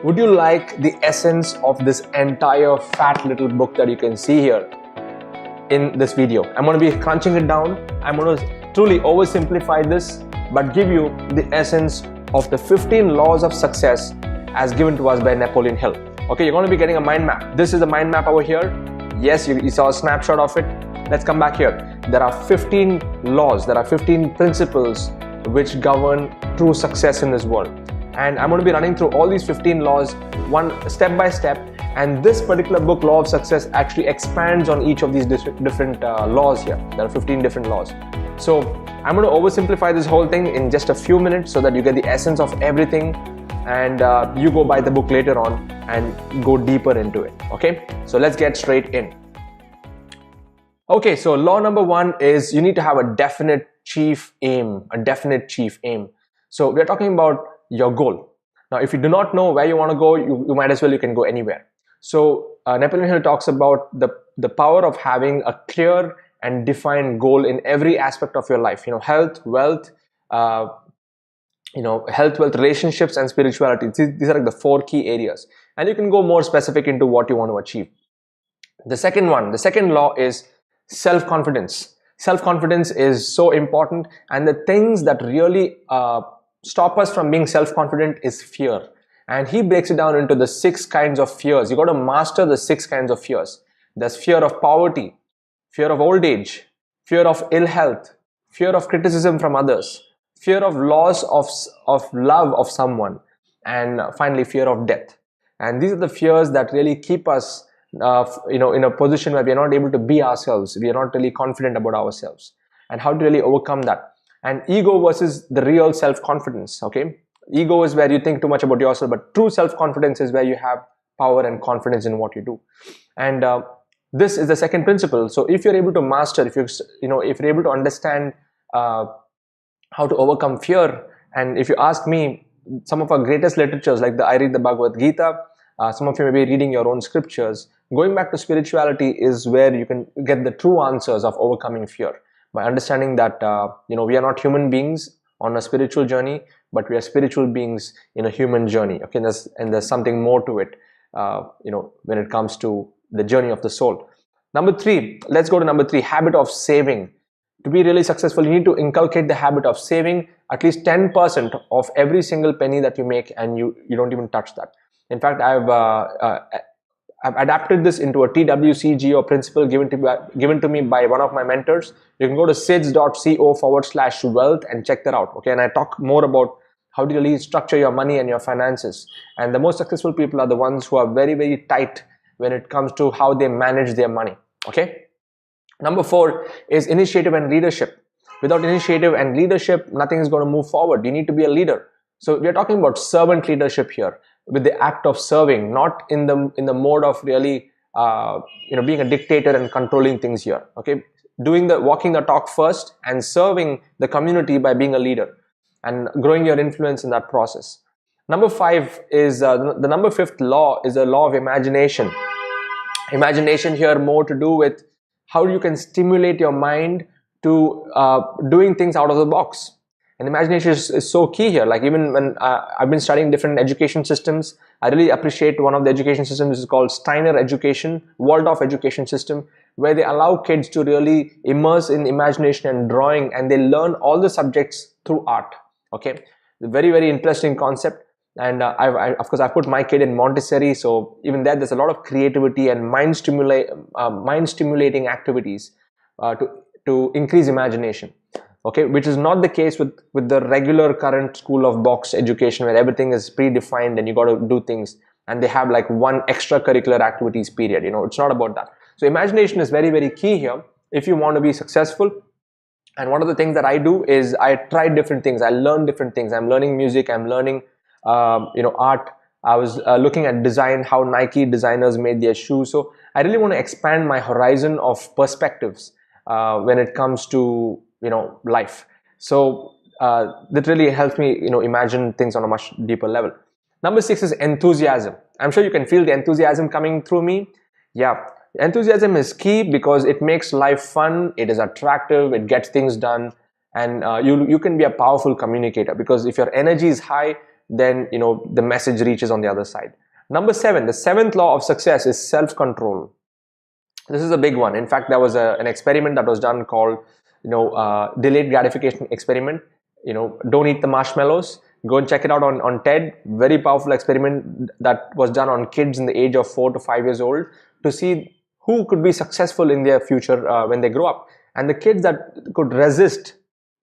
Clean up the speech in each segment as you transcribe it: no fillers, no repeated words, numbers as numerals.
Would you like the essence of this entire fat little book that you can see here in this video? I'm going to be crunching it down. I'm going to truly oversimplify this, but give you the essence of the 15 laws of success as given to us by Napoleon Hill. Okay, you're going to be getting a mind map. This is the mind map over here. Yes, you saw a snapshot of it. Let's come back here. There are 15 laws, there are 15 principles which govern true success in this world. And I'm going to be running through all these 15 laws one step by step. And this particular book, Law of Success, actually expands on each of these different laws here. There are 15 different laws. So I'm going to oversimplify this whole thing in just a few minutes so that you get the essence of everything, and you go buy the book later on and go deeper into it. Okay, so let's get straight in. Okay, so law number one is you need to have a definite chief aim, So we're talking about your goal. Now, if you do not know where you want to go, you might as well, you can go anywhere. So Napoleon Hill talks about the power of having a clear and defined goal in every aspect of your life. Health, wealth, relationships, and spirituality. These are like the 4 key areas. And you can go more specific into what you want to achieve. The second law is self-confidence. Self-confidence is so important, and the things that really stop us from being self-confident is fear. And he breaks it down into the 6 kinds of fears. You got to master the 6 kinds of fears. There's fear of poverty, fear of old age, fear of ill health, fear of criticism from others, fear of loss of love of someone, and finally fear of death. And these are the fears that really keep us in a position where we are not able to be ourselves. We are not really confident about ourselves, and how to really overcome that. And ego versus the real self-confidence. Okay, ego is where you think too much about yourself, but true self-confidence is where you have power and confidence in what you do. And this is the second principle. So if you're able to master, if you're able to understand how to overcome fear, and if you ask me, some of our greatest literatures, like I read the Bhagavad Gita, some of you may be reading your own scriptures. Going back to spirituality is where you can get the true answers of overcoming fear, by understanding that we are not human beings on a spiritual journey, but we are spiritual beings in a human journey. Okay, and there's something more to it when it comes to the journey of the soul. Number 3, let's go to number 3, habit of saving. To be really successful, you need to inculcate the habit of saving at least 10% of every single penny that you make, and you don't even touch that. In fact, I've adapted this into a TWCGO principle given to me by one of my mentors. You can go to sids.co/wealth and check that out. Okay, and I talk more about how to really structure your money and your finances. And the most successful people are the ones who are very, very tight when it comes to how they manage their money. Okay. Number 4 is initiative and leadership. Without initiative and leadership, nothing is going to move forward. You need to be a leader. So we are talking about servant leadership here, with the act of serving, not in the mode of really being a dictator and controlling things here. Okay, walking the talk first and serving the community by being a leader and growing your influence in that process. Number 5 is the number 5th law is the law of imagination. Imagination here more to do with how you can stimulate your mind to doing things out of the box. And imagination is so key here. Like, even when I've been studying different education systems, I really appreciate one of the education systems is called Steiner education, Waldorf education system, where they allow kids to really immerse in imagination and drawing, and they learn all the subjects through art. Okay, very, very interesting concept. And of course, I've put my kid in Montessori, so even there's a lot of creativity and mind stimulating activities to increase imagination. Okay, which is not the case with the regular current school of box education, where everything is predefined and you got to do things, and they have like one extracurricular activities period. It's not about that. So imagination is very, very key here if you want to be successful. And one of the things that I do is I try different things. I learn different things. I'm learning music. I'm learning art. I was looking at design, how Nike designers made their shoes. So I really want to expand my horizon of perspectives when it comes to life. So that really helps me imagine things on a much deeper level. Number 6 is enthusiasm. I'm sure you can feel the enthusiasm coming through me. Yeah, enthusiasm is key because it makes life fun, it is attractive, it gets things done, and you can be a powerful communicator, because if your energy is high, then the message reaches on the other side. Number 7, the 7th law of success is self-control. This is a big one. In fact, there was an experiment that was done called delayed gratification experiment. Don't eat the marshmallows. Go and check it out on TED. Very powerful experiment that was done on kids in the age of 4 to 5 years old to see who could be successful in their future when they grow up. And the kids that could resist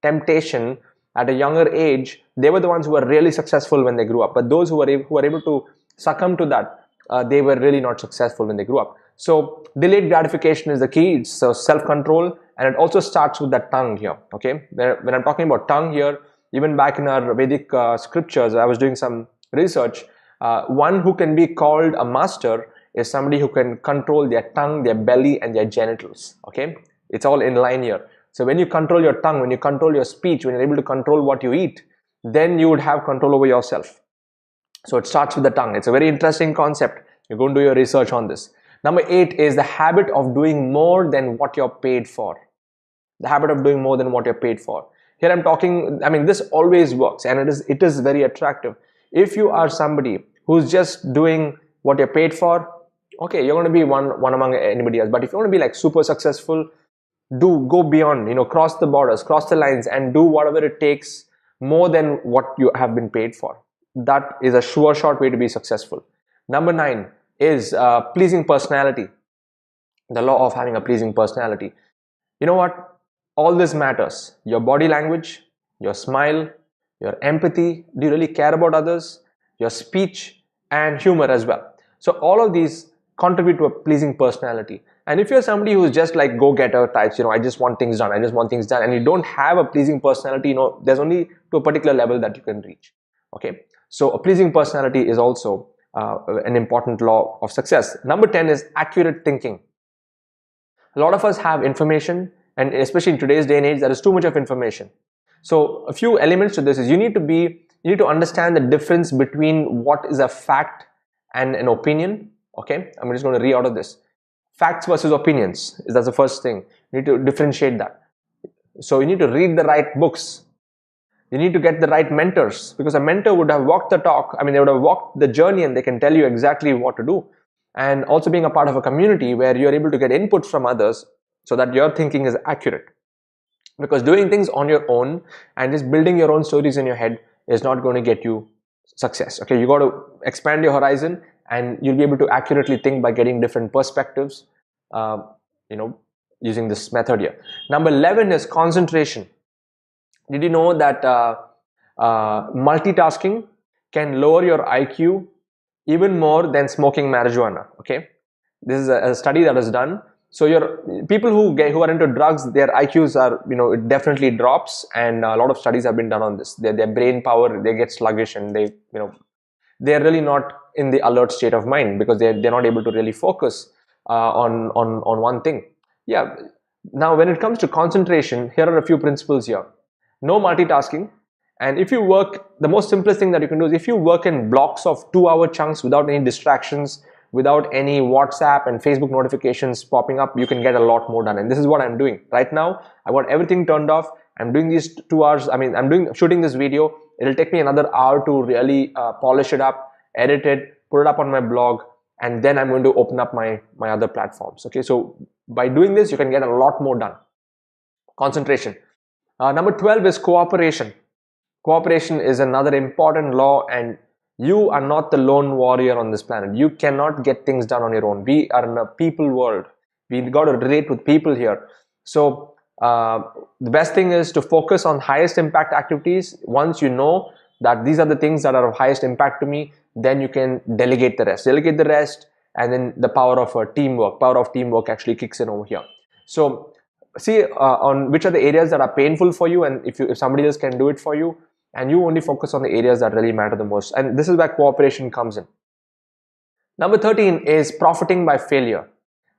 temptation at a younger age, they were the ones who were really successful when they grew up. But those who were able to succumb to that, they were really not successful when they grew up. So delayed gratification is the key. It's self-control, and it also starts with the tongue here. Okay, when I'm talking about tongue here, even back in our Vedic scriptures, I was doing some research. One who can be called a master is somebody who can control their tongue, their belly, and their genitals. Okay, it's all in line here. So when you control your tongue, when you control your speech, when you're able to control what you eat, then you would have control over yourself. So it starts with the tongue. It's a very interesting concept. You go and do your research on this. Number 8 is the habit of doing more than what you're paid for. The habit of doing more than what you're paid for. Here I'm talking, this always works, and it is very attractive. If you are somebody who's just doing what you're paid for, okay, you're going to be one among anybody else. But if you want to be like super successful, go beyond, cross the borders, cross the lines, and do whatever it takes more than what you have been paid for. That is a sure shot way to be successful. Number 9 is pleasing personality. The law of having a pleasing personality. You know what? All this matters. Your body language, your smile, your empathy. Do you really care about others? Your speech and humor as well. So all of these contribute to a pleasing personality. And if you're somebody who's just like go-getter types, I just want things done, and you don't have a pleasing personality, there's only to a particular level that you can reach. Okay, so a pleasing personality is also an important law of success. Number 10 is accurate thinking. A lot of us have information, and especially in today's day and age, there is too much of information. So a few elements to this is you need to understand the difference between what is a fact and an opinion. Okay, I'm just going to reorder this. Facts versus opinions, that's the first thing. You need to differentiate that. So you need to read the right books. You need to get the right mentors, because a mentor would have walked the talk. They would have walked the journey, and they can tell you exactly what to do. And also being a part of a community where you're able to get input from others so that your thinking is accurate. Because doing things on your own and just building your own stories in your head is not going to get you success. Okay, you got to expand your horizon, and you'll be able to accurately think by getting different perspectives, using this method here. Number 11 is concentration. Did you know that multitasking can lower your IQ even more than smoking marijuana? Okay, this is a study that was done. So people who are into drugs, their IQs are, it definitely drops, and a lot of studies have been done on this. Their brain power, they get sluggish, and they're really not in the alert state of mind, because they're not able to really focus on one thing. Yeah. Now, when it comes to concentration, here are a few principles here. No multitasking. And if you work, the most simplest thing that you can do is if you work in blocks of 2-hour chunks without any distractions, without any WhatsApp and Facebook notifications popping up, you can get a lot more done. And this is what I'm doing right now. I got everything turned off. I'm doing these 2 hours. I'm shooting this video. It'll take me another hour to really polish it up, edit it, put it up on my blog, and then I'm going to open up my other platforms. Okay, so by doing this, you can get a lot more done. Concentration. Number 12 is cooperation. Cooperation is another important law, and you are not the lone warrior on this planet. You cannot get things done on your own. We are in a people world. We got to relate with people here. So the best thing is to focus on highest impact activities. Once you know that these are the things that are of highest impact to me, then you can delegate the rest. Delegate the rest, and then the power of teamwork. Power of teamwork actually kicks in over here. So see on which are the areas that are painful for you, and if somebody else can do it for you, and you only focus on the areas that really matter the most. And this is where cooperation comes in. Number 13 is profiting by failure.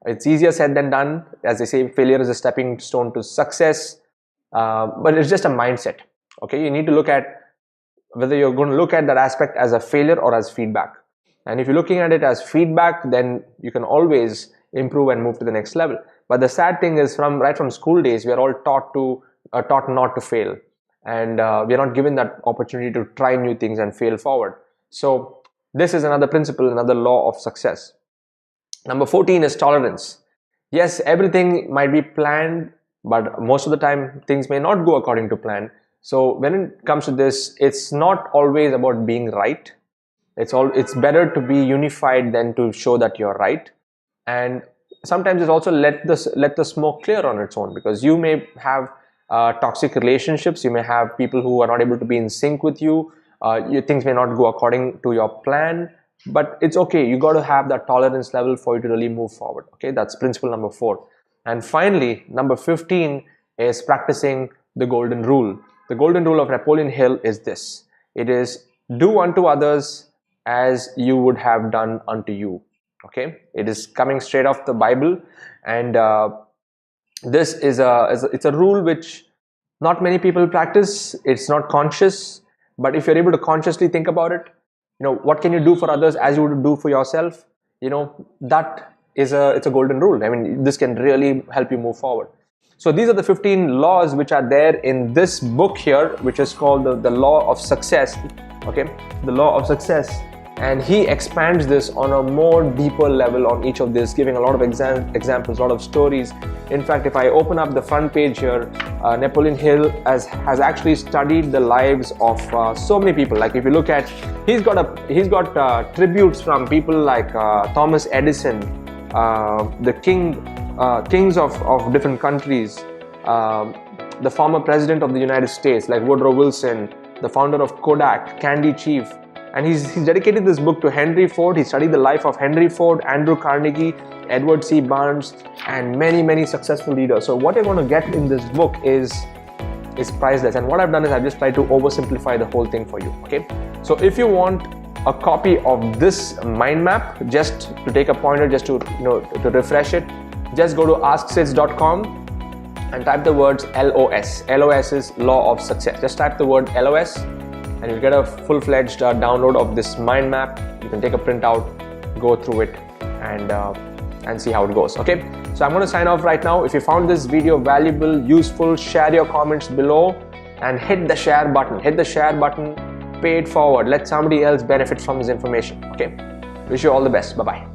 It's easier said than done. As they say, failure is a stepping stone to success, but it's just a mindset. Okay, you need to look at whether you're going to look at that aspect as a failure or as feedback. And if you're looking at it as feedback, then you can always improve and move to the next level. But the sad thing is, right from school days, we are all taught not to fail. and we're not given that opportunity to try new things and fail forward. So this is another principle, another law of success. Number 14 is tolerance. Yes, everything might be planned, but most of the time things may not go according to plan. So when it comes to this, it's not always about being right. It's better to be unified than to show that you're right. And sometimes it's also let the smoke clear on its own, because you may have toxic relationships, you may have people who are not able to be in sync with you, things may not go according to your plan, but it's okay. You got to have that tolerance level for you to really move forward. Okay, that's principle number 4. And finally, number 15 is practicing the golden rule. The golden rule of Napoleon Hill is this: it is do unto others as you would have done unto you. Okay, it is coming straight off the Bible, and this is it's a rule which not many people practice. It's not conscious, but if you're able to consciously think about it, what can you do for others as you would do for yourself, that is it's a golden rule. I mean, this can really help you move forward. So these are the 15 laws which are there in this book here, which is called the law of success. Okay, the law of success. And he expands this on a more deeper level on each of this, giving a lot of examples, a lot of stories. In fact, if I open up the front page here, Napoleon Hill has actually studied the lives of so many people. Like if you look at, he's got tributes from people like Thomas Edison, the kings of different countries, the former president of the United States like Woodrow Wilson, the founder of Kodak, Candy Chief. And he's dedicated this book to Henry Ford. He studied the life of Henry Ford, Andrew Carnegie, Edward C. Barnes, and many successful leaders. So what you're going to get in this book is priceless. And what I've done is I've just tried to oversimplify the whole thing for you. Okay. So if you want a copy of this mind map, just to take a pointer, just to to refresh it, just go to asksids.com and type the words LOS. LOS is law of success. Just type the word LOS. And you'll get a full-fledged download of this mind map. You can take a printout, go through it, and see how it goes. Okay, so I'm going to sign off right now. If you found this video valuable, useful, share your comments below and hit the share button. Hit the share button, pay it forward. Let somebody else benefit from this information. Okay, wish you all the best. Bye-bye.